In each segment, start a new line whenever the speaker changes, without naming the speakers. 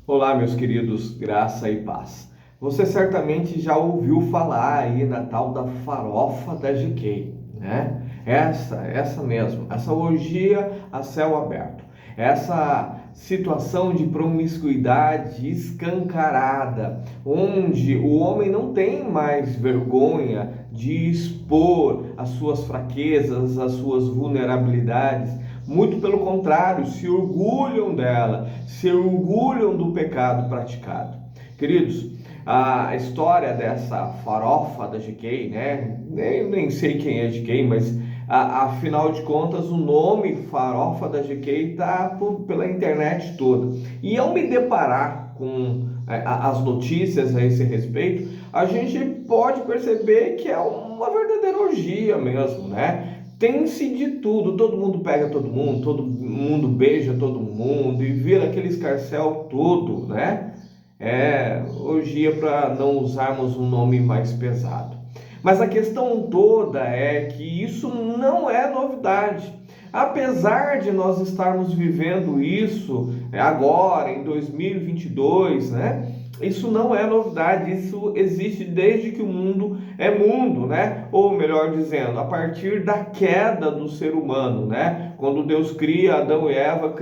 Olá, meus queridos, graça e paz. Você certamente já ouviu falar aí na tal da farofa da GK, né? Essa mesmo, essa orgia a céu aberto, essa situação de promiscuidade escancarada, onde o homem não tem mais vergonha de expor as suas fraquezas, as suas vulnerabilidades. Muito pelo contrário, se orgulham dela, se orgulham do pecado praticado. Queridos, a história dessa farofa da GK, né? Nem sei quem é GK, mas afinal de contas o nome farofa da GK está pela internet toda. E ao me deparar com as notícias a esse respeito, a gente pode perceber que é uma verdadeira orgia mesmo, né? Tem-se de tudo, todo mundo pega todo mundo beija todo mundo e vira aquele escarcéu todo, né? É orgia para não usarmos um nome mais pesado. Mas a questão toda é que isso não é novidade. Apesar de nós estarmos vivendo isso agora, em 2022, né? Isso não é novidade, isso existe desde que o mundo é mundo, né? Ou melhor dizendo, a partir da queda do ser humano, né? Quando Deus cria Adão e Eva,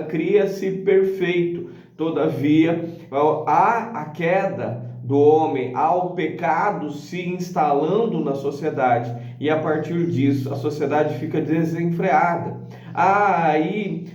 cria-se perfeito. Todavia, há a queda do homem, há o pecado se instalando na sociedade e a partir disso a sociedade fica desenfreada. Há aí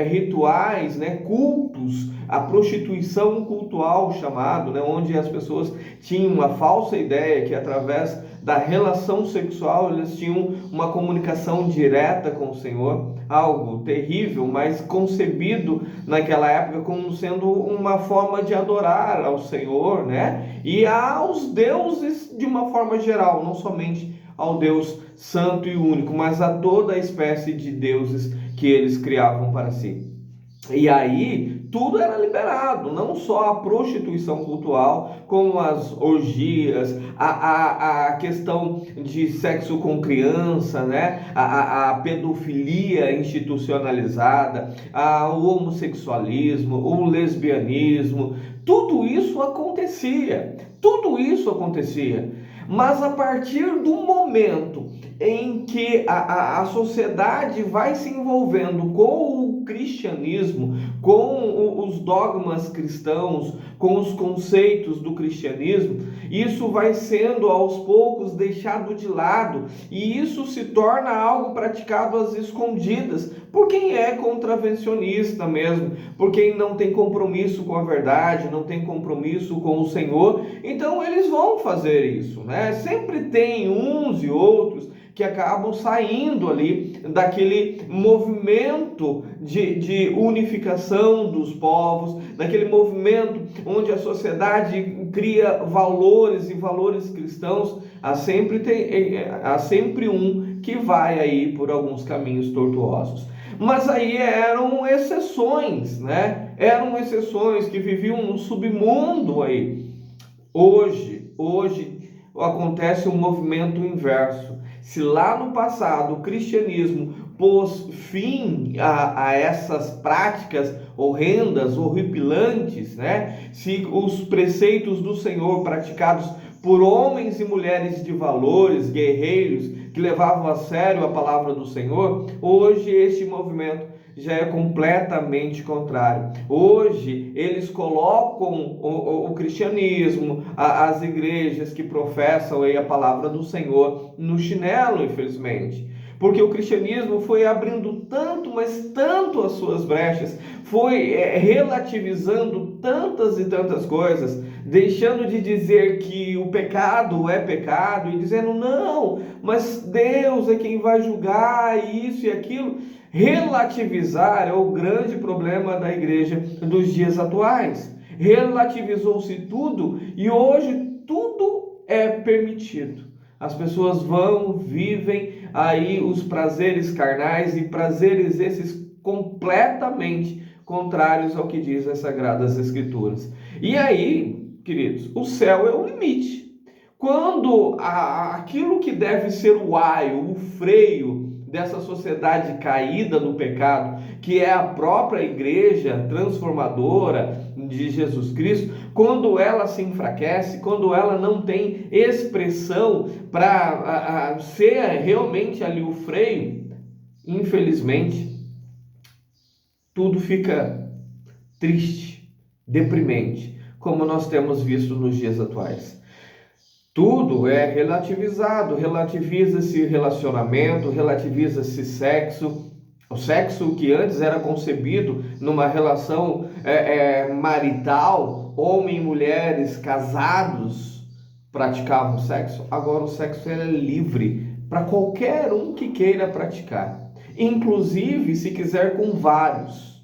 rituais, né, cultos, a prostituição cultural chamado, né, onde as pessoas tinham uma falsa ideia que através da relação sexual eles tinham uma comunicação direta com o Senhor, algo terrível, mas concebido naquela época como sendo uma forma de adorar ao Senhor, né? E aos deuses de uma forma geral, não somente ao Deus santo e único, mas a toda a espécie de deuses que eles criavam para si. E aí, tudo era liberado, não só a prostituição cultural, como as orgias, a questão de sexo com criança, né? A pedofilia institucionalizada, o homossexualismo, o lesbianismo, tudo isso acontecia. Mas a partir do momento em que a sociedade vai se envolvendo com o cristianismo, com os dogmas cristãos, com os conceitos do cristianismo, isso vai sendo aos poucos deixado de lado e isso se torna algo praticado às escondidas por quem é contravencionista mesmo, por quem não tem compromisso com a verdade, não tem compromisso com o Senhor. Então eles vão fazer isso, né? Sempre tem uns e outros que acabam saindo ali daquele movimento de unificação dos povos, daquele movimento onde a sociedade cria valores e valores cristãos. Há sempre um que vai aí por alguns caminhos tortuosos. Mas aí eram exceções, né? Eram exceções que viviam no submundo aí. Hoje acontece um movimento inverso. Se lá no passado o cristianismo pôs fim a essas práticas horrendas, horripilantes, né? Se os preceitos do Senhor praticados por homens e mulheres de valores, guerreiros, que levavam a sério a palavra do Senhor, hoje este movimento já é completamente contrário. Hoje eles colocam o cristianismo, as igrejas que professam aí a palavra do Senhor no chinelo, infelizmente. Porque o cristianismo foi abrindo tanto, mas tanto as suas brechas, foi relativizando tantas e tantas coisas, deixando de dizer que o pecado é pecado e dizendo não, mas Deus é quem vai julgar isso e aquilo. Relativizar é o grande problema da igreja dos dias atuais. Relativizou-se tudo e hoje tudo é permitido. As pessoas vão, vivem aí os prazeres carnais e prazeres esses completamente contrários ao que diz as Sagradas Escrituras. E aí, queridos, o céu é o limite. Quando aquilo que deve ser o aio, o freio dessa sociedade caída no pecado, que é a própria igreja transformadora de Jesus Cristo, quando ela se enfraquece, quando ela não tem expressão para ser realmente ali o freio, infelizmente, tudo fica triste, deprimente, como nós temos visto nos dias atuais. Tudo é relativizado, relativiza-se relacionamento, relativiza-se sexo. O sexo que antes era concebido numa relação marital, homem e mulheres casados praticavam sexo. Agora o sexo é livre para qualquer um que queira praticar, inclusive se quiser com vários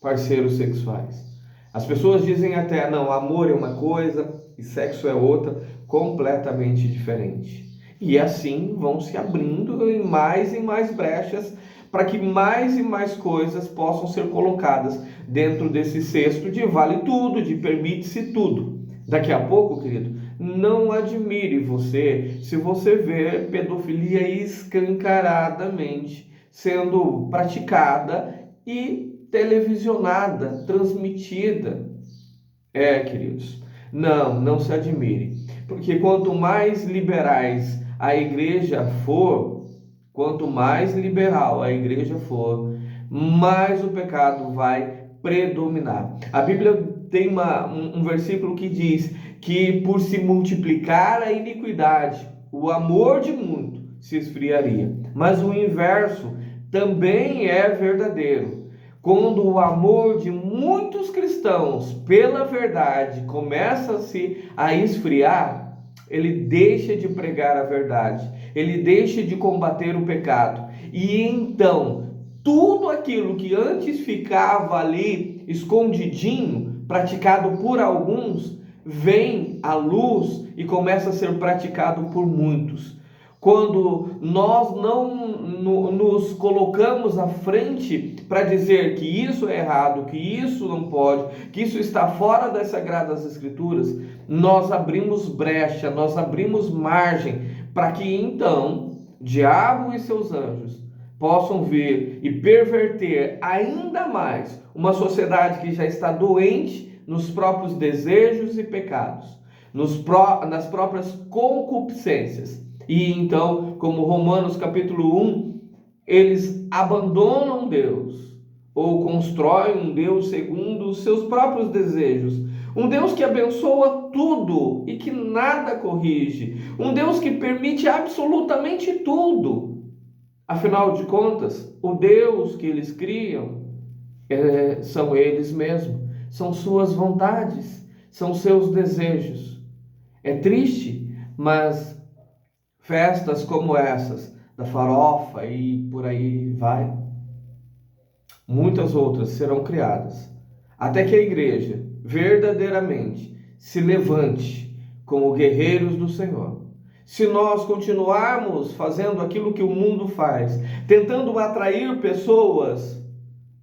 parceiros sexuais. As pessoas dizem até, não, amor é uma coisa e sexo é outra, completamente diferente. E assim vão se abrindo em mais brechas para que mais e mais coisas possam ser colocadas dentro desse cesto de vale tudo, de permite-se tudo. Daqui a pouco, querido, não admire você se você ver pedofilia escancaradamente sendo praticada e televisionada, transmitida. Queridos, não se admire, porque quanto mais liberais a igreja for, quanto mais liberal a igreja for, mais o pecado vai predominar. A Bíblia tem um versículo que diz que por se multiplicar a iniquidade, o amor de muito se esfriaria. Mas o inverso também é verdadeiro. Quando o amor de muitos cristãos pela verdade começa-se a esfriar, ele deixa de pregar a verdade, ele deixa de combater o pecado. E então, tudo aquilo que antes ficava ali escondidinho, praticado por alguns, vem à luz e começa a ser praticado por muitos. Quando nós não nos colocamos à frente para dizer que isso é errado, que isso não pode, que isso está fora das Sagradas Escrituras, nós abrimos brecha, nós abrimos margem para que então o diabo e seus anjos possam vir e perverter ainda mais uma sociedade que já está doente nos próprios desejos e pecados, nas próprias concupiscências. E então, como Romanos capítulo 1, eles abandonam Deus, ou constroem um Deus segundo os seus próprios desejos. Um Deus que abençoa tudo e que nada corrige. Um Deus que permite absolutamente tudo. Afinal de contas, o Deus que eles criam são eles mesmos. São suas vontades, são seus desejos. É triste, mas festas como essas, da farofa e por aí vai, muitas outras serão criadas, até que a igreja verdadeiramente se levante como guerreiros do Senhor. Se nós continuarmos fazendo aquilo que o mundo faz, tentando atrair pessoas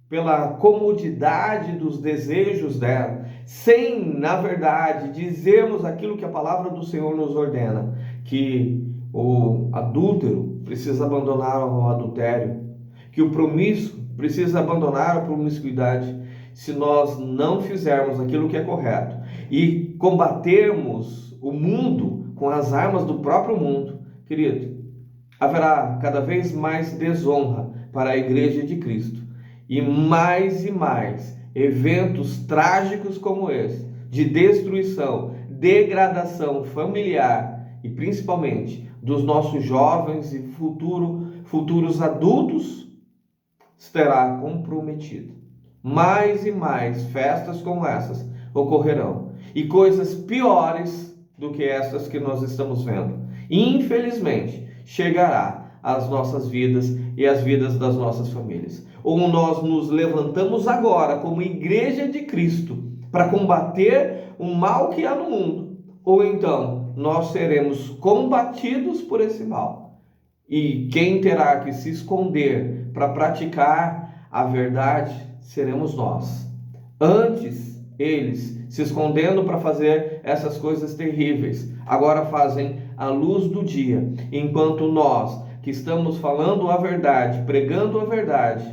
pela comodidade dos desejos dela, sem, na verdade, dizermos aquilo que a palavra do Senhor nos ordena, que o adúltero precisa abandonar o adultério, que o promíscuo precisa abandonar a promiscuidade. Se nós não fizermos aquilo que é correto e combatermos o mundo com as armas do próprio mundo, querido, haverá cada vez mais desonra para a igreja de Cristo e mais eventos trágicos como esse, de destruição, degradação familiar e principalmente dos nossos jovens e futuros adultos, estará comprometido. Mais e mais festas como essas ocorrerão e coisas piores do que essas que nós estamos vendo, infelizmente, chegará às nossas vidas e às vidas das nossas famílias. Ou nós nos levantamos agora como igreja de Cristo para combater o mal que há no mundo, ou então nós seremos combatidos por esse mal. E quem terá que se esconder para praticar a verdade seremos nós. Antes, eles se escondendo para fazer essas coisas terríveis, agora fazem à luz do dia, enquanto nós, que estamos falando a verdade, pregando a verdade,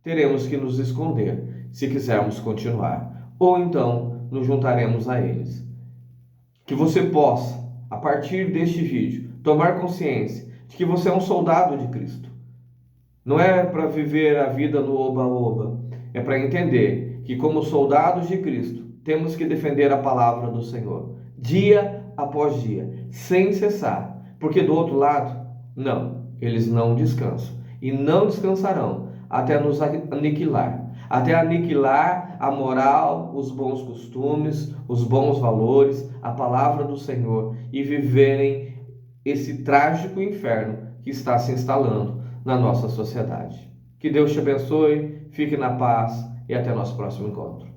teremos que nos esconder se quisermos continuar, ou então nos juntaremos a eles. Que você possa, a partir deste vídeo, tomar consciência de que você é um soldado de Cristo. Não é para viver a vida no oba-oba, é para entender que, como soldados de Cristo, temos que defender a palavra do Senhor, dia após dia, sem cessar, porque do outro lado, não, eles não descansam e não descansarão até nos aniquilar, até aniquilar a moral, os bons costumes, os bons valores, a palavra do Senhor e viverem esse trágico inferno que está se instalando na nossa sociedade. Que Deus te abençoe, fique na paz e até nosso próximo encontro.